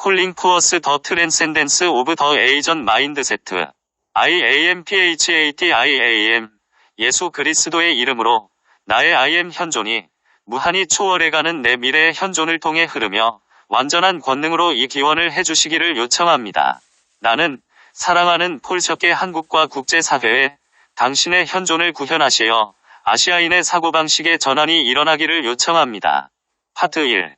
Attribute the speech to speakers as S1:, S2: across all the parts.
S1: 콜링 투어스 더 트랜센덴스 오브 더 에이전 마인드세트. IAMPHATIAM. 예수 그리스도의 이름으로 나의 IM 현존이 무한히 초월해가는 내 미래의 현존을 통해 흐르며 완전한 권능으로 이 기원을 해주시기를 요청합니다. 나는 사랑하는 폴셔께 한국과 국제사회에 당신의 현존을 구현하시어 아시아인의 사고방식의 전환이 일어나기를 요청합니다. 파트 1.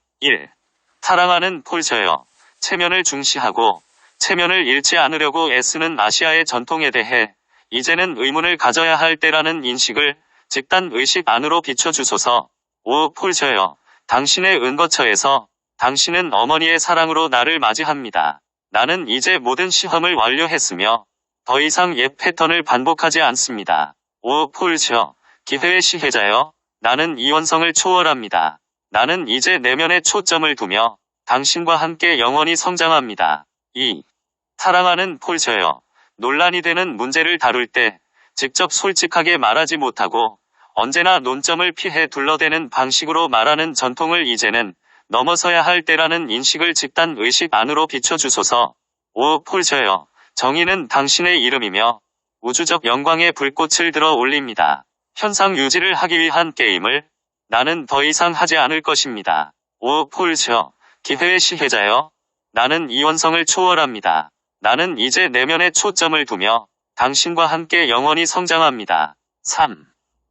S1: 사랑하는 폴셔여, 체면을 중시하고 체면을 잃지 않으려고 애쓰는 아시아의 전통에 대해 이제는 의문을 가져야 할 때라는 인식을 집단 의식 안으로 비춰주소서. 오 폴셔여, 당신의 은거처에서 당신은 어머니의 사랑으로 나를 맞이합니다. 나는 이제 모든 시험을 완료했으며 더 이상 옛 패턴을 반복하지 않습니다. 오 폴셔, 기회의 시혜자여, 나는 이원성을 초월합니다. 나는 이제 내면에 초점을 두며 당신과 함께 영원히 성장합니다. 2. 사랑하는 폴셔여, 논란이 되는 문제를 다룰 때 직접 솔직하게 말하지 못하고 언제나 논점을 피해 둘러대는 방식으로 말하는 전통을 이제는 넘어서야 할 때라는 인식을 집단 의식 안으로 비춰주소서. 오 폴셔여, 정의는 당신의 이름이며 우주적 영광의 불꽃을 들어 올립니다. 현상 유지를 하기 위한 게임을 나는 더 이상 하지 않을 것입니다. 오 폴셔, 기회의 시혜자여, 나는 이원성을 초월합니다. 나는 이제 내면에 초점을 두며 당신과 함께 영원히 성장합니다. 3.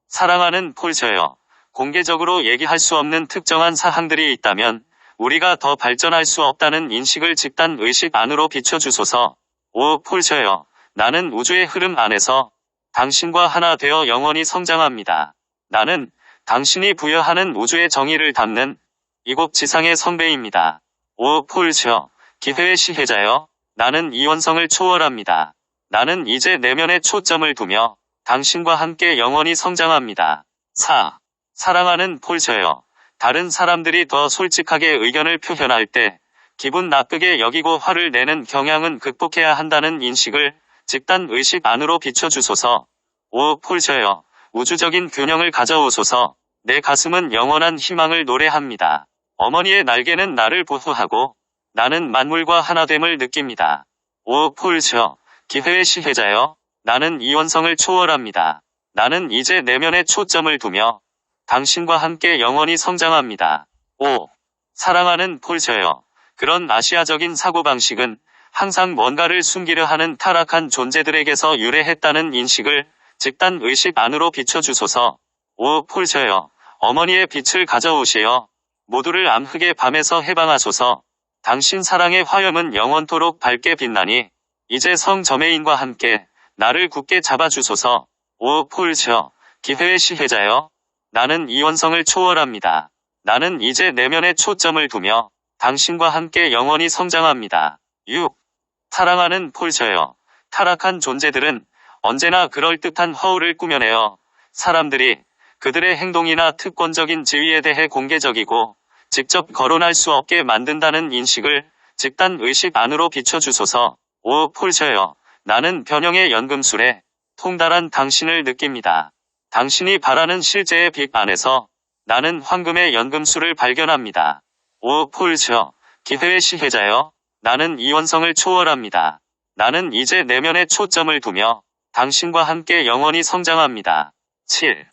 S1: 사랑하는 폴셔여, 공개적으로 얘기할 수 없는 특정한 사항들이 있다면 우리가 더 발전할 수 없다는 인식을 집단 의식 안으로 비춰주소서. 오 폴셔여, 나는 우주의 흐름 안에서 당신과 하나 되어 영원히 성장합니다. 나는 당신이 부여하는 우주의 정의를 담는 이곳 지상의 성배입니다. 오 폴셔, 기회의 시혜자여, 나는 이원성을 초월합니다. 나는 이제 내면에 초점을 두며 당신과 함께 영원히 성장합니다. 4. 사랑하는 폴셔여, 다른 사람들이 더 솔직하게 의견을 표현할 때 기분 나쁘게 여기고 화를 내는 경향은 극복해야 한다는 인식을 집단 의식 안으로 비춰주소서. 오 폴셔여, 우주적인 균형을 가져오소서. 내 가슴은 영원한 희망을 노래합니다. 어머니의 날개는 나를 보호하고 나는 만물과 하나됨을 느낍니다. 오 폴셔, 기회의 시혜자여, 나는 이원성을 초월합니다. 나는 이제 내면에 초점을 두며 당신과 함께 영원히 성장합니다. 5. 사랑하는 폴셔여, 그런 아시아적인 사고방식은 항상 뭔가를 숨기려 하는 타락한 존재들에게서 유래했다는 인식을 집단 의식 안으로 비춰주소서. 오 폴셔여, 어머니의 빛을 가져오시어 모두를 암흑의 밤에서 해방하소서. 당신 사랑의 화염은 영원토록 밝게 빛나니 이제 성 저메인과 함께 나를 굳게 잡아주소서. 오 폴셔, 기회의 시혜자여, 나는 이원성을 초월합니다. 나는 이제 내면에 초점을 두며 당신과 함께 영원히 성장합니다. 6. 사랑하는 폴셔여, 타락한 존재들은 언제나 그럴듯한 허울을 꾸며내어 사람들이 그들의 행동이나 특권적인 지위에 대해 공개적이고 직접 거론할 수 없게 만든다는 인식을 집단 의식 안으로 비춰주소서. 오 폴셔여, 나는 변형의 연금술에 통달한 당신을 느낍니다. 당신이 바라는 실제의 빛 안에서 나는 황금의 연금술을 발견합니다. 오 폴셔, 기회의 시혜자여, 나는 이원성을 초월합니다. 나는 이제 내면에 초점을 두며 당신과 함께 영원히 성장합니다. 7.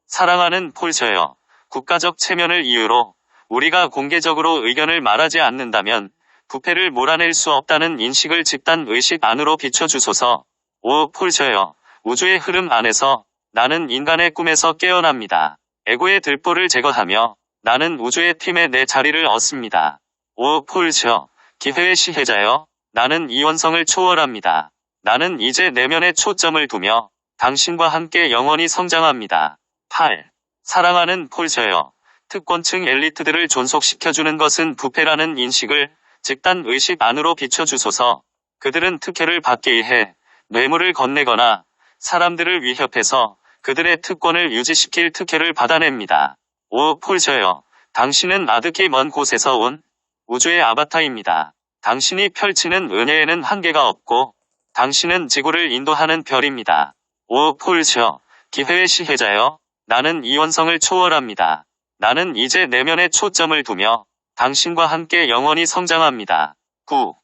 S1: 사랑하는 폴셔여, 국가적 체면을 이유로 우리가 공개적으로 의견을 말하지 않는다면 부패를 몰아낼 수 없다는 인식을 집단 의식 안으로 비춰주소서. 오 폴셔여, 우주의 흐름 안에서 나는 인간의 꿈에서 깨어납니다. 에고의 들보를 제거하며 나는 우주의 팀에 내 자리를 얻습니다. 오 폴셔, 기회의 시혜자여, 나는 이원성을 초월합니다. 나는 이제 내면에 초점을 두며 당신과 함께 영원히 성장합니다. 8. 사랑하는 폴셔여, 특권층 엘리트들을 존속시켜주는 것은 부패라는 인식을 집단 의식 안으로 비춰주소서. 그들은 특혜를 받기 위해 뇌물을 건네거나 사람들을 위협해서 그들의 특권을 유지시킬 특혜를 받아냅니다. 오 폴셔여, 당신은 아득히 먼 곳에서 온 우주의 아바타입니다. 당신이 펼치는 은혜에는 한계가 없고 당신은 지구를 인도하는 별입니다. 오 폴셔, 기회의 시혜자여, 나는 이원성을 초월합니다. 나는 이제 내면에 초점을 두며 당신과 함께 영원히 성장합니다. 9.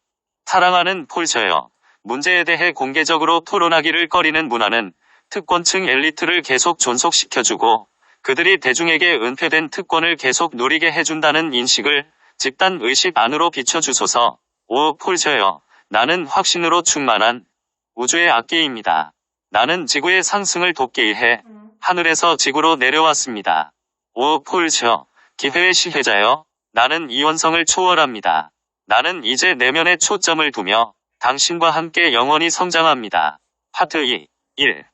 S1: 사랑하는 폴저여. 문제에 대해 공개적으로 토론하기를 꺼리는 문화는 특권층 엘리트를 계속 존속시켜주고 그들이 대중에게 은폐된 특권을 계속 누리게 해준다는 인식을 집단 의식 안으로 비춰주소서. 오 폴저여. 나는 확신으로 충만한 우주의 악기입니다. 나는 지구의 상승을 돕기 위해 하늘에서 지구로 내려왔습니다. 오 폴저. 기회의 시혜자여. 나는 이원성을 초월합니다. 나는 이제 내면에 초점을 두며 당신과 함께 영원히 성장합니다. 파트 2. 1.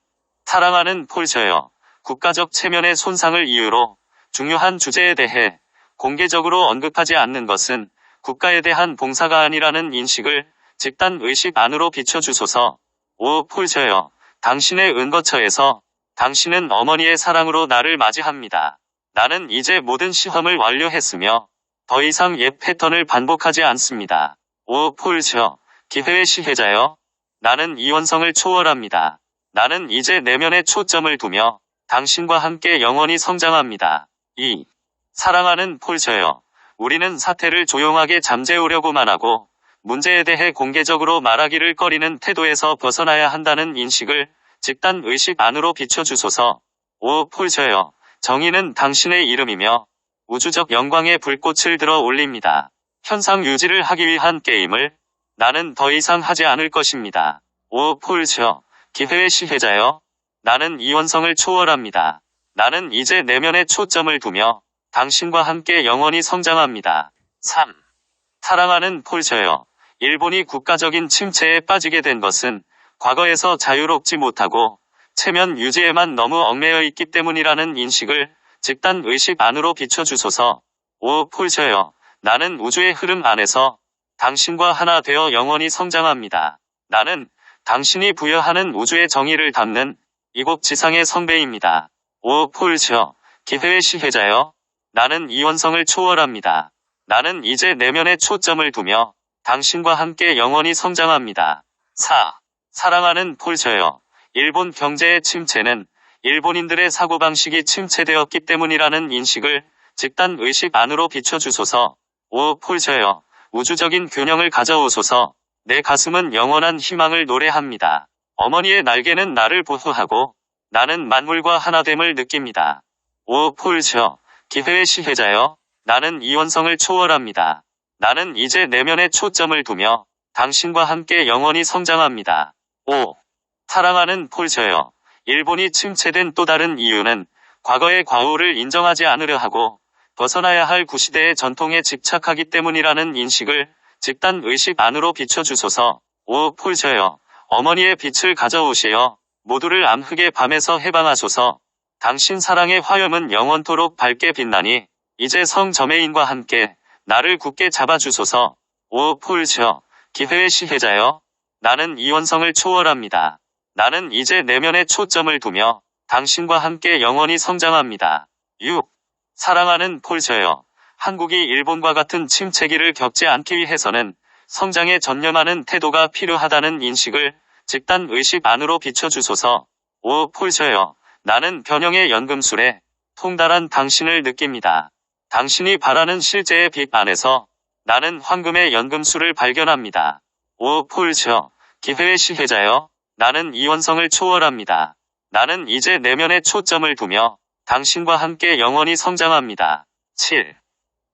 S1: 사랑하는 폴저여. 국가적 체면의 손상을 이유로 중요한 주제에 대해 공개적으로 언급하지 않는 것은 국가에 대한 봉사가 아니라는 인식을 집단 의식 안으로 비춰주소서. 오 폴저여. 당신의 은거처에서 당신은 어머니의 사랑으로 나를 맞이합니다. 나는 이제 모든 시험을 완료했으며 더 이상 옛 패턴을 반복하지 않습니다. 오 폴저. 기회의 시혜자여. 나는 이원성을 초월합니다. 나는 이제 내면에 초점을 두며 당신과 함께 영원히 성장합니다. 2. 사랑하는 폴저여. 우리는 사태를 조용하게 잠재우려고만 하고 문제에 대해 공개적으로 말하기를 꺼리는 태도에서 벗어나야 한다는 인식을 집단 의식 안으로 비춰주소서. 오 폴저여. 정의는 당신의 이름이며 우주적 영광의 불꽃을 들어 올립니다. 현상 유지를 하기 위한 게임을 나는 더 이상 하지 않을 것입니다. 오 폴저. 기회의 시혜자여. 나는 이원성을 초월합니다. 나는 이제 내면에 초점을 두며 당신과 함께 영원히 성장합니다. 3. 사랑하는 폴저여. 일본이 국가적인 침체에 빠지게 된 것은 과거에서 자유롭지 못하고 체면 유지에만 너무 얽매여 있기 때문이라는 인식을 집단 의식 안으로 비춰주소서. 오 폴저여. 나는 우주의 흐름 안에서 당신과 하나 되어 영원히 성장합니다. 나는 당신이 부여하는 우주의 정의를 담는 이곳 지상의 성배입니다. 오 폴저. 기회의 시혜자여. 나는 이원성을 초월합니다. 나는 이제 내면에 초점을 두며 당신과 함께 영원히 성장합니다. 4. 사랑하는 폴저여. 일본 경제의 침체는 일본인들의 사고방식이 침체되었기 때문이라는 인식을 집단 의식 안으로 비춰주소서. 오 폴저여. 우주적인 균형을 가져오소서. 내 가슴은 영원한 희망을 노래합니다. 어머니의 날개는 나를 보호하고 나는 만물과 하나됨을 느낍니다. 오 폴저. 기회의 시혜자여. 나는 이원성을 초월합니다. 나는 이제 내면에 초점을 두며 당신과 함께 영원히 성장합니다. 5. 사랑하는 폴저여. 일본이 침체된 또 다른 이유는 과거의 과오를 인정하지 않으려 하고 벗어나야 할 구시대의 전통에 집착하기 때문이라는 인식을 집단 의식 안으로 비춰주소서. 오 폴저여. 어머니의 빛을 가져오시어 모두를 암흑의 밤에서 해방하소서. 당신 사랑의 화염은 영원토록 밝게 빛나니 이제 성 저메인과 함께 나를 굳게 잡아주소서. 오 폴저. 기회의 시혜자여. 나는 이원성을 초월합니다. 나는 이제 내면에 초점을 두며 당신과 함께 영원히 성장합니다. 6. 사랑하는 폴저여. 한국이 일본과 같은 침체기를 겪지 않기 위해서는 성장에 전념하는 태도가 필요하다는 인식을 집단 의식 안으로 비춰주소서. 오 폴저여. 나는 변형의 연금술에 통달한 당신을 느낍니다. 당신이 바라는 실제의 빛 안에서 나는 황금의 연금술을 발견합니다. 오 폴저. 기회의 시혜자여. 나는 이원성을 초월합니다. 나는 이제 내면에 초점을 두며 당신과 함께 영원히 성장합니다. 7.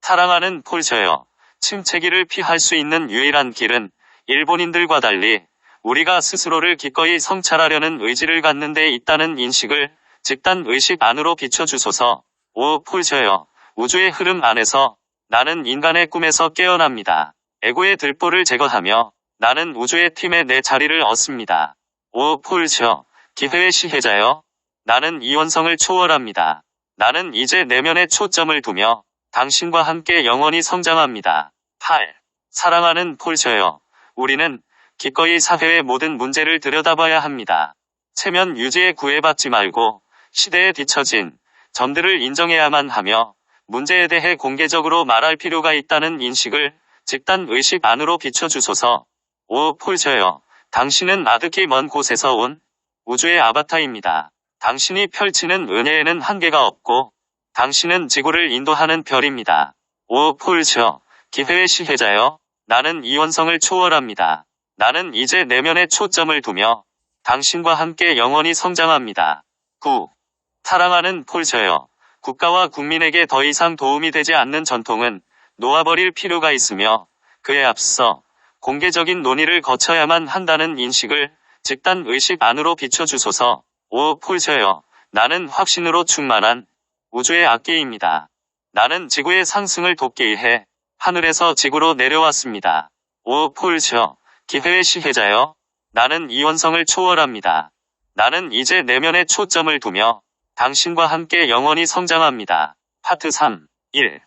S1: 사랑하는 폴저여. 침체기를 피할 수 있는 유일한 길은 일본인들과 달리 우리가 스스로를 기꺼이 성찰하려는 의지를 갖는 데 있다는 인식을 집단 의식 안으로 비춰주소서. 오 폴저여. 우주의 흐름 안에서 나는 인간의 꿈에서 깨어납니다. 에고의 들보를 제거하며 나는 우주의 팀에 내 자리를 얻습니다. 오 폴저. 기회의 시혜자여. 나는 이원성을 초월합니다. 나는 이제 내면에 초점을 두며 당신과 함께 영원히 성장합니다. 8. 사랑하는 폴저여. 우리는 기꺼이 사회의 모든 문제를 들여다봐야 합니다. 체면 유지에 구애받지 말고 시대에 뒤처진 점들을 인정해야만 하며 문제에 대해 공개적으로 말할 필요가 있다는 인식을 집단 의식 안으로 비춰주소서. 오 폴저여. 당신은 아득히 먼 곳에서 온 우주의 아바타입니다. 당신이 펼치는 은혜에는 한계가 없고 당신은 지구를 인도하는 별입니다. 오 폴저. 기회의 시혜자여. 나는 이원성을 초월합니다. 나는 이제 내면에 초점을 두며 당신과 함께 영원히 성장합니다. 9. 사랑하는 폴저여. 국가와 국민에게 더 이상 도움이 되지 않는 전통은 놓아버릴 필요가 있으며 그에 앞서 공개적인 논의를 거쳐야만 한다는 인식을 집단 의식 안으로 비춰주소서. 오 폴저여. 나는 확신으로 충만한 우주의 악기입니다. 나는 지구의 상승을 돕기 위해 하늘에서 지구로 내려왔습니다. 오 폴저. 기회의 시혜자여. 나는 이원성을 초월합니다. 나는 이제 내면에 초점을 두며 당신과 함께 영원히 성장합니다. 파트 3. 1.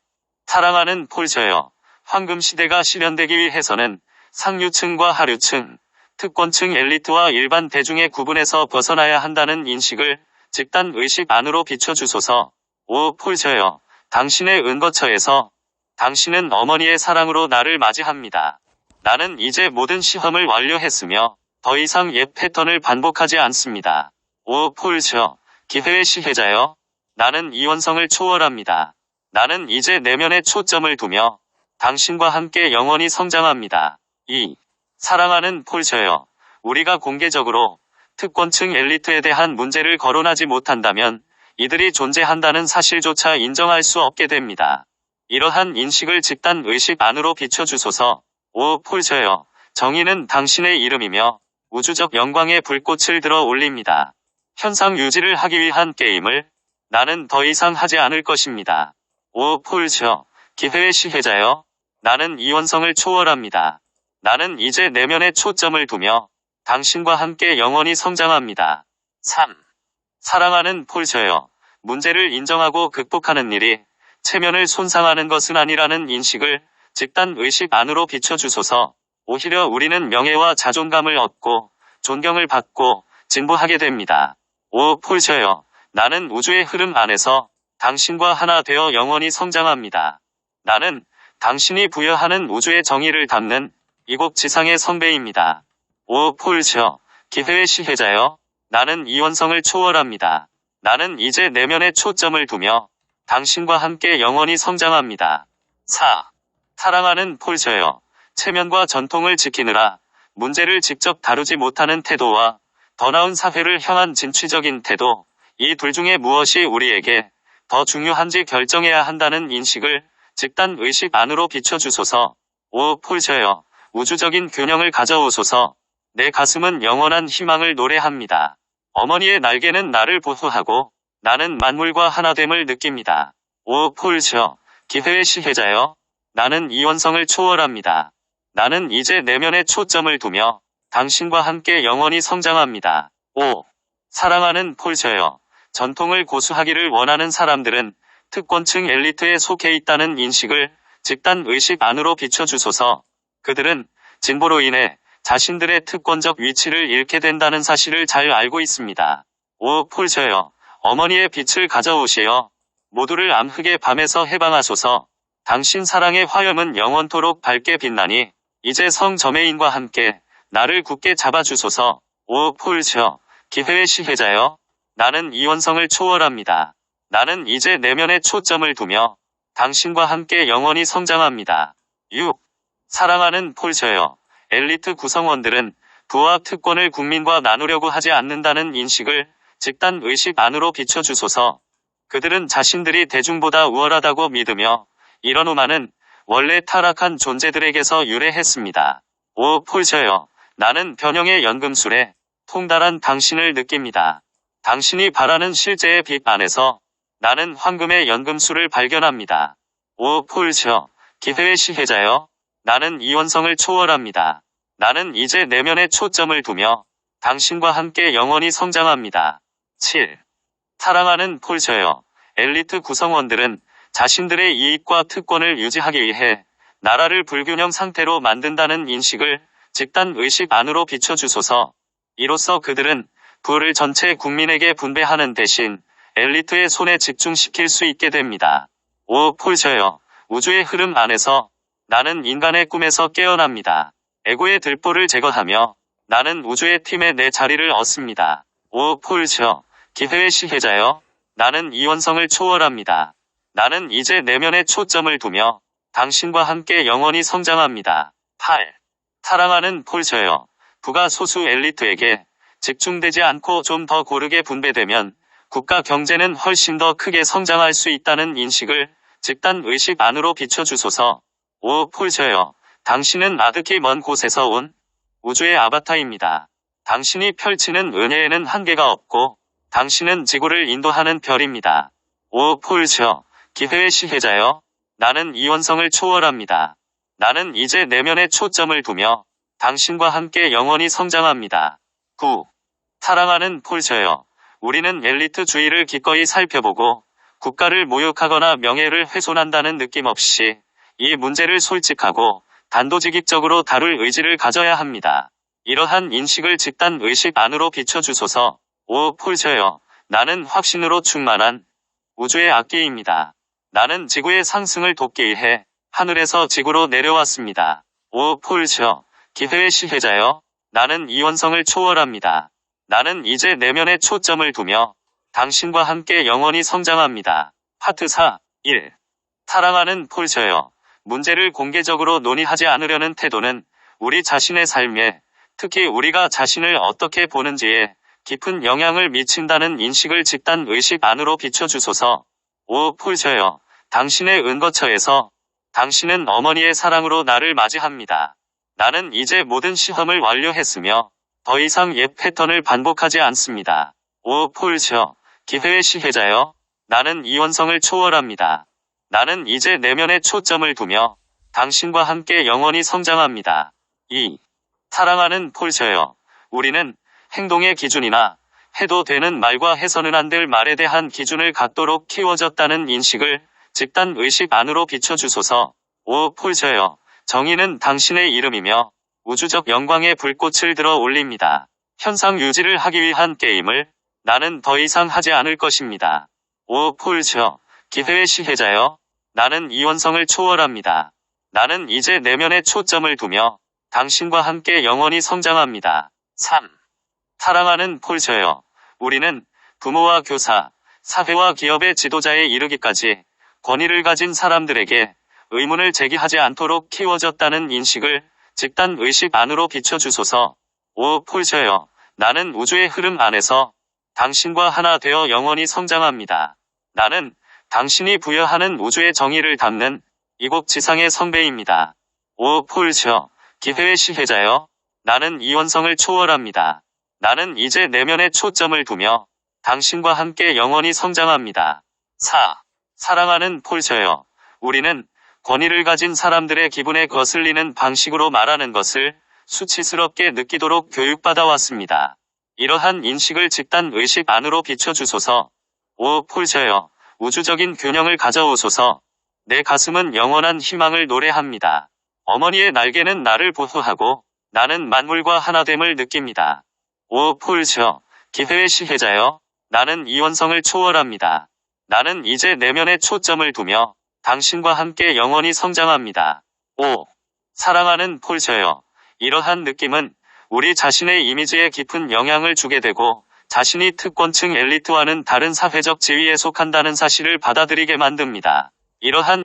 S1: 사랑하는 폴저여. 황금시대가 실현되기 위해서는 상류층과 하류층, 특권층 엘리트와 일반 대중의 구분에서 벗어나야 한다는 인식을 집단 의식 안으로 비춰주소서. 오 폴저여. 당신의 은거처에서 당신은 어머니의 사랑으로 나를 맞이합니다. 나는 이제 모든 시험을 완료했으며 더 이상 옛 패턴을 반복하지 않습니다. 오 폴저. 기회의 시혜자여. 나는 이원성을 초월합니다. 나는 이제 내면에 초점을 두며 당신과 함께 영원히 성장합니다. 2. 사랑하는 폴저여. 우리가 공개적으로 특권층 엘리트에 대한 문제를 거론하지 못한다면 이들이 존재한다는 사실조차 인정할 수 없게 됩니다. 이러한 인식을 집단 의식 안으로 비춰주소서. 오 폴저여. 정의는 당신의 이름이며 우주적 영광의 불꽃을 들어 올립니다. 현상 유지를 하기 위한 게임을 나는 더 이상 하지 않을 것입니다. 오 폴저. 기회의 시혜자여. 나는 이원성을 초월합니다. 나는 이제 내면에 초점을 두며 당신과 함께 영원히 성장합니다. 3. 사랑하는 폴저여. 문제를 인정하고 극복하는 일이 체면을 손상하는 것은 아니라는 인식을 집단 의식 안으로 비춰주소서. 오히려 우리는 명예와 자존감을 얻고 존경을 받고 진보하게 됩니다. 오 폴저여. 나는 우주의 흐름 안에서 당신과 하나 되어 영원히 성장합니다. 나는 당신이 부여하는 우주의 정의를 담는 이곳 지상의 성배입니다. 오 폴저. 기회의 시혜자여. 나는 이원성을 초월합니다. 나는 이제 내면에 초점을 두며 당신과 함께 영원히 성장합니다. 4. 사랑하는 폴저여. 체면과 전통을 지키느라 문제를 직접 다루지 못하는 태도와 더 나은 사회를 향한 진취적인 태도, 이 둘 중에 무엇이 우리에게 더 중요한지 결정해야 한다는 인식을 집단 의식 안으로 비춰주소서. 오 폴저여. 우주적인 균형을 가져오소서. 내 가슴은 영원한 희망을 노래합니다. 어머니의 날개는 나를 보호하고 나는 만물과 하나됨을 느낍니다. 오 폴저. 기회의 시혜자여. 나는 이원성을 초월합니다. 나는 이제 내면에 초점을 두며 당신과 함께 영원히 성장합니다. 5. 사랑하는 폴저여. 전통을 고수하기를 원하는 사람들은 특권층 엘리트에 속해 있다는 인식을 집단 의식 안으로 비춰주소서. 그들은 진보로 인해 자신들의 특권적 위치를 잃게 된다는 사실을 잘 알고 있습니다. 오 폴저여. 어머니의 빛을 가져오시어 모두를 암흑의 밤에서 해방하소서. 당신 사랑의 화염은 영원토록 밝게 빛나니 이제 성저메인과 함께 나를 굳게 잡아주소서. 오 폴저. 기회의 시혜자여. 나는 이원성을 초월합니다. 나는 이제 내면에 초점을 두며 당신과 함께 영원히 성장합니다. 6. 사랑하는 폴저여. 엘리트 구성원들은 부와 특권을 국민과 나누려고 하지 않는다는 인식을 집단 의식 안으로 비춰주소서. 그들은 자신들이 대중보다 우월하다고 믿으며 이런 오만은 원래 타락한 존재들에게서 유래했습니다. 오 폴저여. 나는 변형의 연금술에 통달한 당신을 느낍니다. 당신이 바라는 실제의 빛 안에서 나는 황금의 연금술을 발견합니다. 오 폴저. 기회의 시혜자여. 나는 이원성을 초월합니다. 나는 이제 내면에 초점을 두며 당신과 함께 영원히 성장합니다. 7. 사랑하는 폴저여. 엘리트 구성원들은 자신들의 이익과 특권을 유지하기 위해 나라를 불균형 상태로 만든다는 인식을 집단 의식 안으로 비춰주소서. 이로써 그들은 부를 전체 국민에게 분배하는 대신 엘리트의 손에 집중시킬 수 있게 됩니다. 오 폴저여. 우주의 흐름 안에서 나는 인간의 꿈에서 깨어납니다. 에고의 들보를 제거하며 나는 우주의 팀에 내 자리를 얻습니다. 오 폴저. 기회의 시혜자여. 나는 이원성을 초월합니다. 나는 이제 내면에 초점을 두며 당신과 함께 영원히 성장합니다. 8. 사랑하는 폴저여. 부가 소수 엘리트에게 집중되지 않고 좀 더 고르게 분배되면 국가 경제는 훨씬 더 크게 성장할 수 있다는 인식을 집단 의식 안으로 비춰주소서. 5. 폴저여. 당신은 아득히 먼 곳에서 온 우주의 아바타입니다. 당신이 펼치는 은혜에는 한계가 없고 당신은 지구를 인도하는 별입니다. 5. 폴저. 기회의 시혜자여. 나는 이원성을 초월합니다. 나는 이제 내면에 초점을 두며 당신과 함께 영원히 성장합니다. 9. 사랑하는 폴저여. 우리는 엘리트주의를 기꺼이 살펴보고 국가를 모욕하거나 명예를 훼손한다는 느낌 없이 이 문제를 솔직하고 단도직입적으로 다룰 의지를 가져야 합니다. 이러한 인식을 집단 의식 안으로 비춰주소서. 5. 폴저여. 나는 확신으로 충만한 우주의 악기입니다. 나는 지구의 상승을 돕기 위해 하늘에서 지구로 내려왔습니다. 5. 폴저. 기회의 시혜자여. 나는 이원성을 초월합니다. 나는 이제 내면에 초점을 두며 당신과 함께 영원히 성장합니다. 파트 4. 1. 사랑하는 폴저여. 문제를 공개적으로 논의하지 않으려는 태도는 우리 자신의 삶에, 특히 우리가 자신을 어떻게 보는지에 깊은 영향을 미친다는 인식을 집단 의식 안으로 비춰주소서. 5. 폴저여. 당신의 은거처에서 당신은 어머니의 사랑으로 나를 맞이합니다. 나는 이제 모든 시험을 완료했으며 더 이상 옛 패턴을 반복하지 않습니다. 5. 폴저. 기회의 시혜자여. 나는 이원성을 초월합니다. 나는 이제 내면에 초점을 두며 당신과 함께 영원히 성장합니다. 2. 사랑하는 폴저여. 우리는 행동의 기준이나 해도 되는 말과 해서는 안 될 말에 대한 기준을 갖도록 키워졌다는 인식을 집단 의식 안으로 비춰주소서. 5. 폴저여. 정의는 당신의 이름이며 우주적 영광의 불꽃을 들어 올립니다. 현상 유지를 하기 위한 게임을 나는 더 이상 하지 않을 것입니다. 5. 폴저. 기회의 시혜자여. 나는 이원성을 초월합니다. 나는 이제 내면에 초점을 두며 당신과 함께 영원히 성장합니다. 3. 사랑하는 폴저여. 우리는 부모와 교사, 사회와 기업의 지도자에 이르기까지 권위를 가진 사람들에게 의문을 제기하지 않도록 키워졌다는 인식을 집단 의식 안으로 비춰주소서. 5. 폴저여. 나는 우주의 흐름 안에서 당신과 하나 되어 영원히 성장합니다. 나는 당신이 부여하는 우주의 정의를 담는 이곳 지상의 성배입니다. 5. 폴저. 기회의 시혜자여. 나는 이원성을 초월합니다. 나는 이제 내면에 초점을 두며 당신과 함께 영원히 성장합니다. 4. 사랑하는 폴저여. 우리는 권위를 가진 사람들의 기분에 거슬리는 방식으로 말하는 것을 수치스럽게 느끼도록 교육받아 왔습니다. 이러한 인식을 집단 의식 안으로 비춰주소서. 5. 폴저여. 우주적인 균형을 가져오소서. 내 가슴은 영원한 희망을 노래합니다. 어머니의 날개는 나를 보호하고 나는 만물과 하나됨을 느낍니다. 5. 폴저. 기회의 시혜자여. 나는 이원성을 초월합니다. 나는 이제 내면에 초점을 두며 당신과 함께 영원히 성장합니다. 5. 사랑하는 폴저여. 이러한 느낌은 우리 자신의 이미지에 깊은 영향을 주게 되고 자신이 특권층 엘리트와는 다른 사회적 지위에 속한다는 사실을 받아들이게 만듭니다. 이러한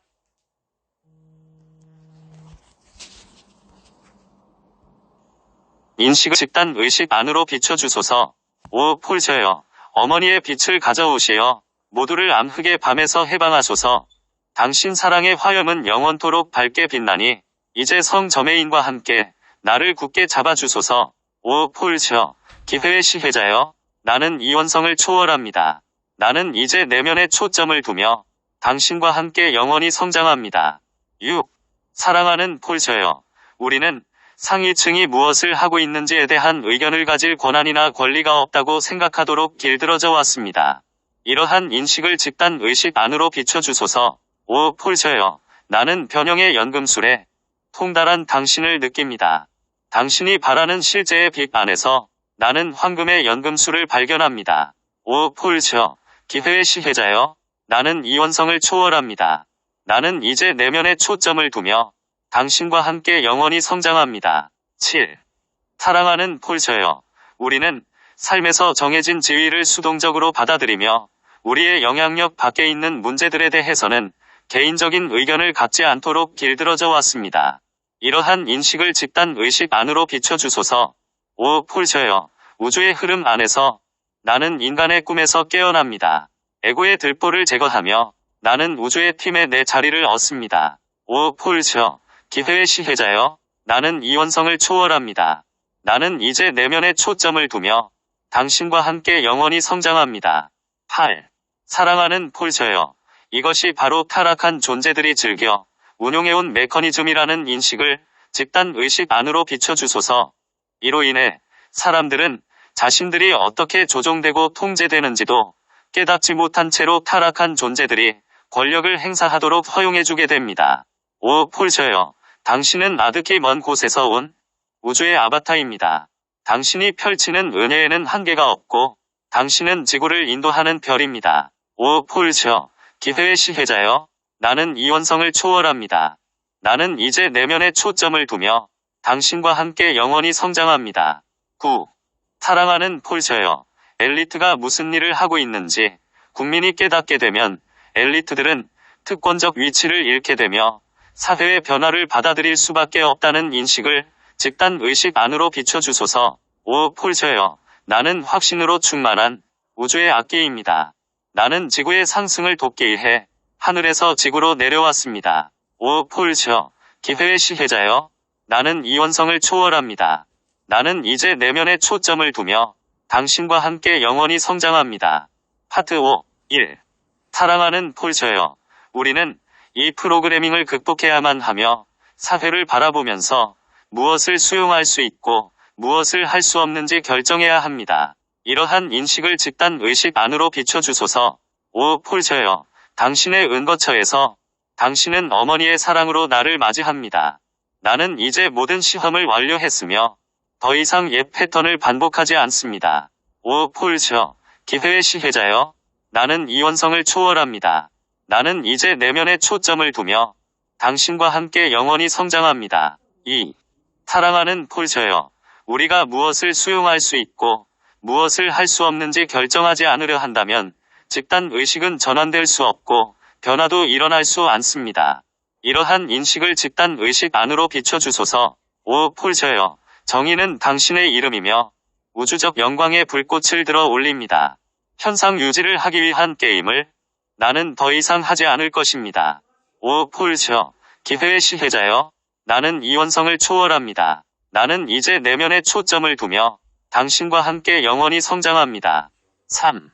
S1: 인식을 집단 의식 안으로 비춰주소서. 5. 폴저여. 어머니의 빛을 가져오시어 모두를 암흑의 밤에서 해방하소서. 당신 사랑의 화염은 영원토록 밝게 빛나니 이제 성 저메인과 함께 나를 굳게 잡아주소서. 5. 폴저. 기회의 시혜자여. 나는 이원성을 초월합니다. 나는 이제 내면에 초점을 두며 당신과 함께 영원히 성장합니다. 6. 사랑하는 폴저여. 우리는 상위층이 무엇을 하고 있는지에 대한 의견을 가질 권한이나 권리가 없다고 생각하도록 길들어져 왔습니다. 이러한 인식을 집단 의식 안으로 비춰주소서. 5. 폴저여. 나는 변형의 연금술에 통달한 당신을 느낍니다. 당신이 바라는 실제의 빛 안에서 나는 황금의 연금술을 발견합니다. 5. 폴저. 기회의 시혜자여. 나는 이원성을 초월합니다. 나는 이제 내면에 초점을 두며 당신과 함께 영원히 성장합니다. 7. 사랑하는 폴저여. 우리는 삶에서 정해진 지위를 수동적으로 받아들이며 우리의 영향력 밖에 있는 문제들에 대해서는 개인적인 의견을 갖지 않도록 길들어져 왔습니다. 이러한 인식을 집단 의식 안으로 비춰주소서. 5. 폴셔여. 우주의 흐름 안에서 나는 인간의 꿈에서 깨어납니다. 에고의 들보를 제거하며 나는 우주의 팀에 내 자리를 얻습니다. 5. 폴셔. 기회의 시혜자여. 나는 이원성을 초월합니다. 나는 이제 내면에 초점을 두며 당신과 함께 영원히 성장합니다. 8. 사랑하는 폴셔여. 이것이 바로 타락한 존재들이 즐겨 운용해온 메커니즘이라는 인식을 집단 의식 안으로 비춰주소서. 이로 인해 사람들은 자신들이 어떻게 조종되고 통제되는지도 깨닫지 못한 채로 타락한 존재들이 권력을 행사하도록 허용해주게 됩니다. 5. 폴셔여. 당신은 아득히 먼 곳에서 온 우주의 아바타입니다. 당신이 펼치는 은혜에는 한계가 없고 당신은 지구를 인도하는 별입니다. 5. 폴셔. 기회의 시혜자여. 나는 이원성을 초월합니다. 나는 이제 내면에 초점을 두며 당신과 함께 영원히 성장합니다. 9. 사랑하는 폴셔여. 엘리트가 무슨 일을 하고 있는지 국민이 깨닫게 되면 엘리트들은 특권적 위치를 잃게 되며 사회의 변화를 받아들일 수밖에 없다는 인식을 집단 의식 안으로 비춰주소서. 5. 폴셔여. 나는 확신으로 충만한 우주의 악기입니다. 나는 지구의 상승을 돕기 위해 하늘에서 지구로 내려왔습니다. 5. 폴셔. 기회의 시혜자여. 나는 이원성을 초월합니다. 나는 이제 내면에 초점을 두며 당신과 함께 영원히 성장합니다. 파트 5. 1. 사랑하는 폴셔여. 우리는 이 프로그래밍을 극복해야만 하며 사회를 바라보면서 무엇을 수용할 수 있고 무엇을 할 수 없는지 결정해야 합니다. 이러한 인식을 집단 의식 안으로 비춰주소서. 5. 폴셔여. 당신의 은거처에서 당신은 어머니의 사랑으로 나를 맞이합니다. 나는 이제 모든 시험을 완료했으며 더 이상 옛 패턴을 반복하지 않습니다. 5. 폴셔. 기회의 시혜자여. 나는 이원성을 초월합니다. 나는 이제 내면에 초점을 두며 당신과 함께 영원히 성장합니다. 2. 사랑하는 폴셔여. 우리가 무엇을 수용할 수 있고 무엇을 할 수 없는지 결정하지 않으려 한다면 집단 의식은 전환될 수 없고 변화도 일어날 수 않습니다. 이러한 인식을 집단 의식 안으로 비춰주소서. 5. 폴셔여. 정의는 당신의 이름이며 우주적 영광의 불꽃을 들어 올립니다. 현상 유지를 하기 위한 게임을 나는 더 이상 하지 않을 것입니다. 5. 폴셔. 기회의 시혜자여. 나는 이원성을 초월합니다. 나는 이제 내면에 초점을 두며 당신과 함께 영원히 성장합니다. 3.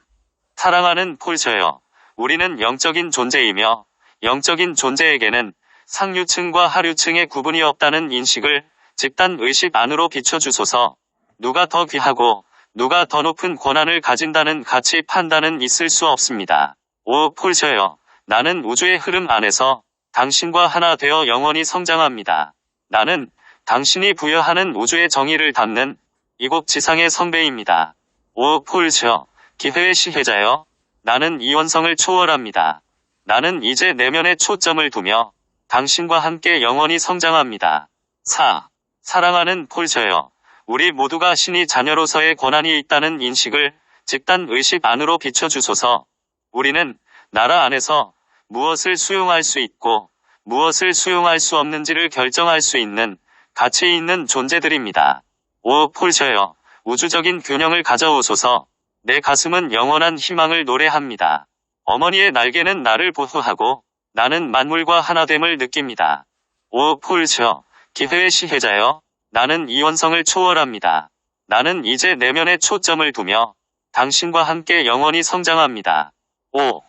S1: 사랑하는 폴셔여. 우리는 영적인 존재이며 영적인 존재에게는 상류층과 하류층의 구분이 없다는 인식을 집단 의식 안으로 비춰주소서. 누가 더 귀하고 누가 더 높은 권한을 가진다는 가치 판단은 있을 수 없습니다. 5. 폴셔여. 나는 우주의 흐름 안에서 당신과 하나 되어 영원히 성장합니다. 나는 당신이 부여하는 우주의 정의를 담는 이곳 지상의 선배입니다. 5. 폴셔. 기회의 시혜자여. 나는 이원성을 초월합니다. 나는 이제 내면에 초점을 두며 당신과 함께 영원히 성장합니다. 4. 사랑하는 폴셔여. 우리 모두가 신의 자녀로서의 권한이 있다는 인식을 집단 의식 안으로 비춰주소서. 우리는 나라 안에서 무엇을 수용할 수 있고 무엇을 수용할 수 없는지를 결정할 수 있는 가치 있는 존재들입니다. 5. 폴셔여. 우주적인 균형을 가져오소서. 내 가슴은 영원한 희망을 노래합니다. 어머니의 날개는 나를 보호하고 나는 만물과 하나됨을 느낍니다. 5. 폴셔. 기회의 시혜자여. 나는 이원성을 초월합니다. 나는 이제 내면에 초점을 두며 당신과 함께 영원히 성장합니다. 5.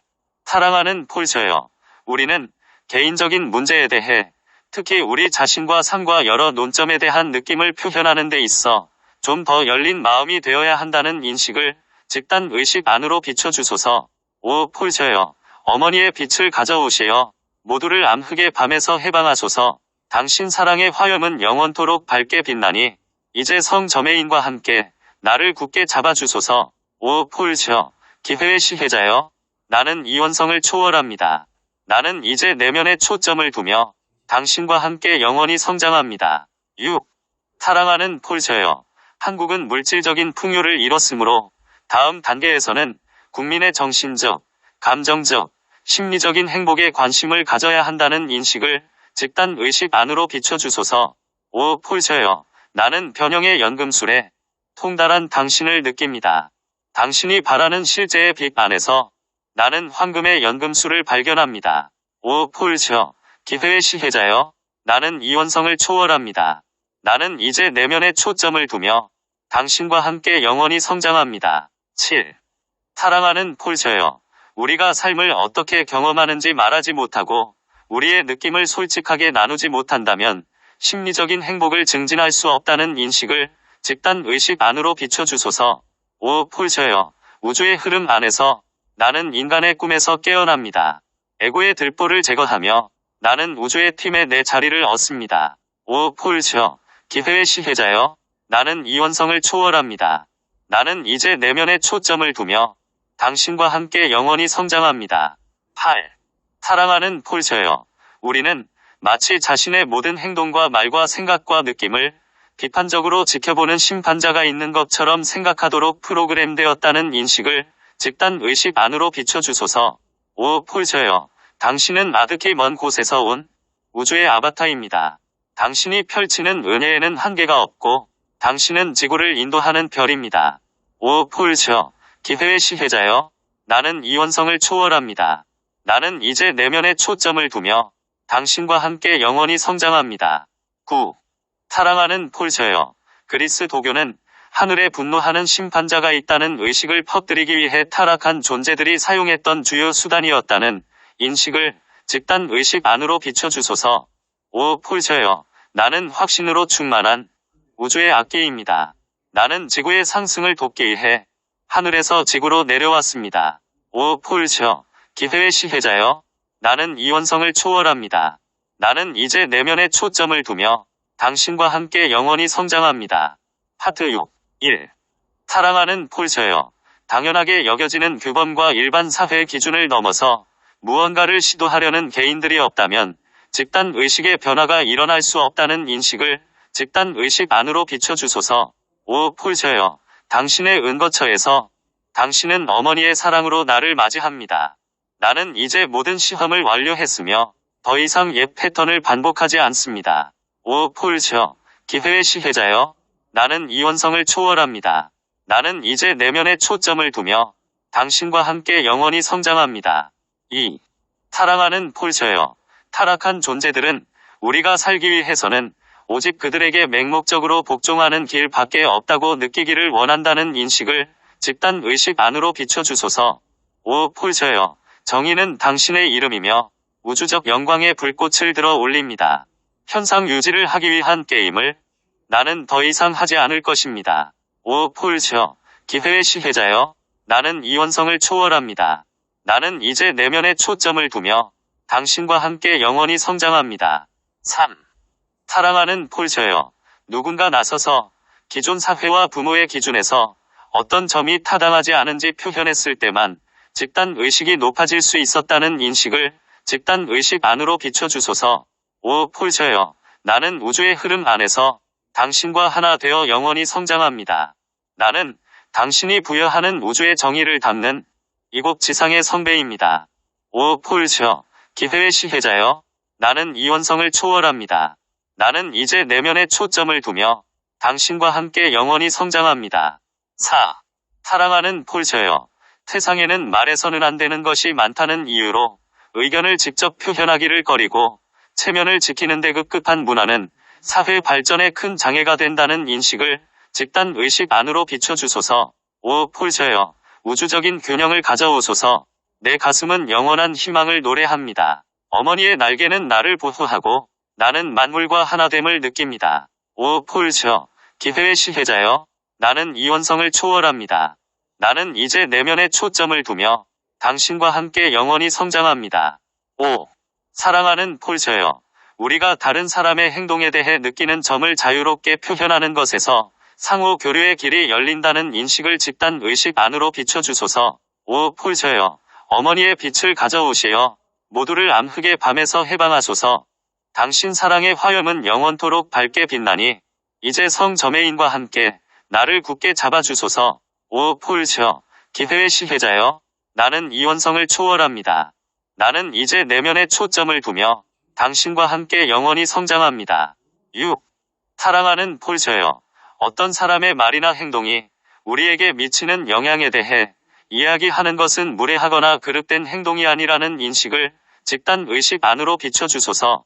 S1: 사랑하는 폴셔여. 우리는 개인적인 문제에 대해 특히 우리 자신과 삶과 여러 논점에 대한 느낌을 표현하는 데 있어 좀 더 열린 마음이 되어야 한다는 인식을 집단 의식 안으로 비춰주소서. 5. 폴셔여. 어머니의 빛을 가져오시어 모두를 암흑의 밤에서 해방하소서. 당신 사랑의 화염은 영원토록 밝게 빛나니 이제 성 저메인과 함께 나를 굳게 잡아주소서. 5. 폴셔. 기회의 시혜자여. 나는 이원성을 초월합니다. 나는 이제 내면에 초점을 두며 당신과 함께 영원히 성장합니다. 6. 사랑하는 폴셔여. 한국은 물질적인 풍요를 이뤘으므로 다음 단계에서는 국민의 정신적, 감정적, 심리적인 행복에 관심을 가져야 한다는 인식을 집단 의식 안으로 비춰주소서. 5. 폴저여. 나는 변형의 연금술에 통달한 당신을 느낍니다. 당신이 바라는 실제의 빛 안에서 나는 황금의 연금술을 발견합니다. 5. 폴저. 기회의 시혜자여. 나는 이원성을 초월합니다. 나는 이제 내면에 초점을 두며 당신과 함께 영원히 성장합니다. 7. 사랑하는 폴저여. 우리가 삶을 어떻게 경험하는지 말하지 못하고 우리의 느낌을 솔직하게 나누지 못한다면 심리적인 행복을 증진할 수 없다는 인식을 집단 의식 안으로 비춰주소서. 5. 폴저여. 우주의 흐름 안에서 나는 인간의 꿈에서 깨어납니다. 에고의 들보를 제거하며 나는 우주의 팀에 내 자리를 얻습니다. 5. 폴저. 기회의 시혜자여. 나는 이원성을 초월합니다. 나는 이제 내면에 초점을 두며 당신과 함께 영원히 성장합니다. 8. 사랑하는 폴저여. 우리는 마치 자신의 모든 행동과 말과 생각과 느낌을 비판적으로 지켜보는 심판자가 있는 것처럼 생각하도록 프로그램되었다는 인식을 집단 의식 안으로 비춰주소서. 5. 폴저여. 당신은 아득히 먼 곳에서 온 우주의 아바타입니다. 당신이 펼치는 은혜에는 한계가 없고 당신은 지구를 인도하는 별입니다. 5. 폴저. 기회의 시혜자여. 나는 이원성을 초월합니다. 나는 이제 내면에 초점을 두며 당신과 함께 영원히 성장합니다. 9. 사랑하는 폴저여. 그리스 도교는 하늘에 분노하는 심판자가 있다는 의식을 퍼뜨리기 위해 타락한 존재들이 사용했던 주요 수단이었다는 인식을 집단 의식 안으로 비춰주소서. 5. 폴저여. 나는 확신으로 충만한 우주의 악기입니다. 나는 지구의 상승을 돕기 위해 하늘에서 지구로 내려왔습니다. 5. 폴저. 기회의 시혜자여. 나는 이원성을 초월합니다. 나는 이제 내면에 초점을 두며 당신과 함께 영원히 성장합니다. 파트 6. 1. 사랑하는 폴저여. 당연하게 여겨지는 규범과 일반 사회의 기준을 넘어서 무언가를 시도하려는 개인들이 없다면 집단 의식의 변화가 일어날 수 없다는 인식을 집단 의식 안으로 비춰주소서. 5. 폴저여. 당신의 은거처에서 당신은 어머니의 사랑으로 나를 맞이합니다. 나는 이제 모든 시험을 완료했으며 더 이상 옛 패턴을 반복하지 않습니다. 5. 폴저. 기회의 시혜자여. 나는 이원성을 초월합니다. 나는 이제 내면에 초점을 두며 당신과 함께 영원히 성장합니다. 2. 사랑하는 폴저여. 타락한 존재들은 우리가 살기 위해서는 오직 그들에게 맹목적으로 복종하는 길 밖에 없다고 느끼기를 원한다는 인식을 집단 의식 안으로 비춰주소서. 5. 폴저여. 정의는 당신의 이름이며 우주적 영광의 불꽃을 들어 올립니다. 현상 유지를 하기 위한 게임을 나는 더 이상 하지 않을 것입니다. 5. 폴저. 기회의 시혜자여. 나는 이원성을 초월합니다. 나는 이제 내면에 초점을 두며 당신과 함께 영원히 성장합니다. 3. 사랑하는 폴저여. 누군가 나서서 기존 사회와 부모의 기준에서 어떤 점이 타당하지 않은지 표현했을 때만 집단 의식이 높아질 수 있었다는 인식을 집단 의식 안으로 비춰주소서. 5. 폴저여. 나는 우주의 흐름 안에서 당신과 하나 되어 영원히 성장합니다. 나는 당신이 부여하는 우주의 정의를 담는 이곳 지상의 성배입니다. 5. 폴저. 기회의 시혜자여. 나는 이원성을 초월합니다. 나는 이제 내면에 초점을 두며 당신과 함께 영원히 성장합니다. 4. 사랑하는 폴저여. 세상에는 말해서는 안 되는 것이 많다는 이유로 의견을 직접 표현하기를 꺼리고 체면을 지키는 데 급급한 문화는 사회 발전에 큰 장애가 된다는 인식을 집단 의식 안으로 비춰주소서. 5. 폴저여. 우주적인 균형을 가져오소서. 내 가슴은 영원한 희망을 노래합니다. 어머니의 날개는 나를 보호하고 나는 만물과 하나됨을 느낍니다. 5. 폴저. 기회의 시혜자여. 나는 이원성을 초월합니다. 나는 이제 내면에 초점을 두며 당신과 함께 영원히 성장합니다. 5. 사랑하는 폴저여. 우리가 다른 사람의 행동에 대해 느끼는 점을 자유롭게 표현하는 것에서 상호 교류의 길이 열린다는 인식을 집단 의식 안으로 비춰주소서. 5. 폴저여. 어머니의 빛을 가져오시어 모두를 암흑의 밤에서 해방하소서. 당신 사랑의 화염은 영원토록 밝게 빛나니 이제 성 저메인과 함께 나를 굳게 잡아주소서. 5. 폴저. 기회의 시혜자여. 나는 이원성을 초월합니다. 나는 이제 내면에 초점을 두며 당신과 함께 영원히 성장합니다. 6. 사랑하는 폴저요. 어떤 사람의 말이나 행동이 우리에게 미치는 영향에 대해 이야기하는 것은 무례하거나 그릇된 행동이 아니라는 인식을 집단 의식 안으로 비춰주소서.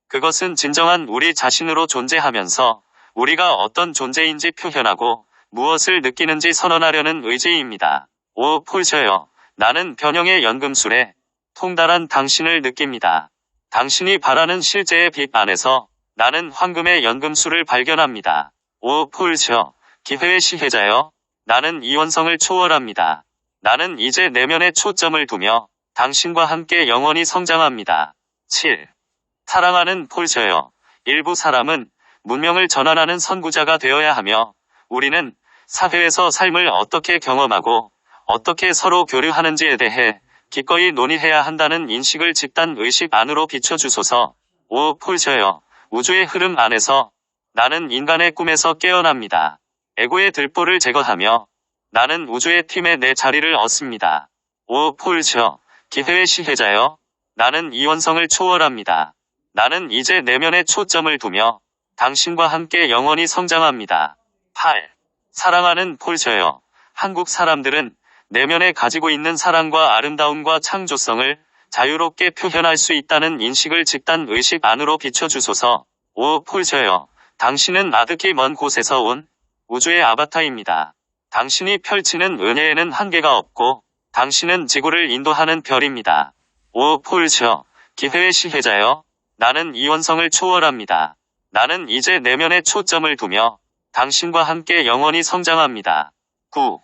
S1: 그것은 진정한 우리 자신으로 존재하면서 우리가 어떤 존재인지 표현하고 무엇을 느끼는지 선언하려는 의지입니다. 5. 폴저요. 나는 변형의 연금술에 통달한 당신을 느낍니다. 당신이 바라는 실제의 빛 안에서 나는 황금의 연금술을 발견합니다. 5. 폴저. 기회의 시혜자여. 나는 이원성을 초월합니다. 나는 이제 내면에 초점을 두며 당신과 함께 영원히 성장합니다. 7. 사랑하는 폴저여. 일부 사람은 문명을 전환하는 선구자가 되어야 하며 우리는 사회에서 삶을 어떻게 경험하고 어떻게 서로 교류하는지에 대해 기꺼이 논의해야 한다는 인식을 집단 의식 안으로 비춰주소서. 5. 폴저여. 우주의 흐름 안에서 나는 인간의 꿈에서 깨어납니다. 에고의 들보를 제거하며 나는 우주의 팀에 내 자리를 얻습니다. 5. 폴저. 기회의 시혜자여. 나는 이원성을 초월합니다. 나는 이제 내면에 초점을 두며 당신과 함께 영원히 성장합니다. 8. 사랑하는 폴저여. 한국 사람들은 내면에 가지고 있는 사랑과 아름다움과 창조성을 자유롭게 표현할 수 있다는 인식을 집단 의식 안으로 비춰주소서. 5. 폴저여. 당신은 아득히 먼 곳에서 온 우주의 아바타입니다. 당신이 펼치는 은혜에는 한계가 없고 당신은 지구를 인도하는 별입니다. 5. 폴저. 기회의 시혜자여. 나는 이원성을 초월합니다. 나는 이제 내면에 초점을 두며 당신과 함께 영원히 성장합니다. 9.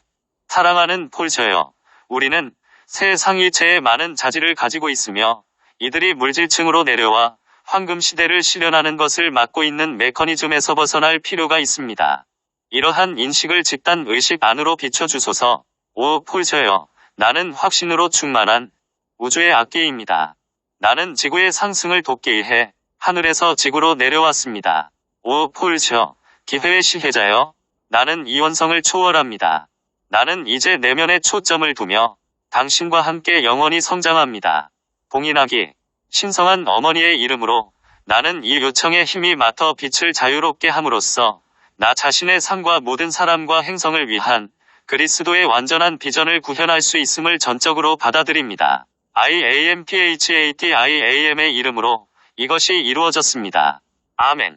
S1: 사랑하는 폴저여. 우리는 새 상위체의 많은 자질을 가지고 있으며 이들이 물질층으로 내려와 황금 시대를 실현하는 것을 막고 있는 메커니즘에서 벗어날 필요가 있습니다. 이러한 인식을 집단 의식 안으로 비춰주소서. 5. 폴저여. 나는 확신으로 충만한 우주의 악기입니다. 나는 지구의 상승을 돕기 위해 하늘에서 지구로 내려왔습니다. 5. 폴저. 기회의 시혜자여. 나는 이원성을 초월합니다. 나는 이제 내면에 초점을 두며 당신과 함께 영원히 성장합니다. 봉인하기. 신성한 어머니의 이름으로 나는 이 요청에 힘이 맡아 빛을 자유롭게 함으로써 나 자신의 삶과 모든 사람과 행성을 위한 그리스도의 완전한 비전을 구현할 수 있음을 전적으로 받아들입니다. IAMPHATIAM의 이름으로 이것이 이루어졌습니다. 아멘.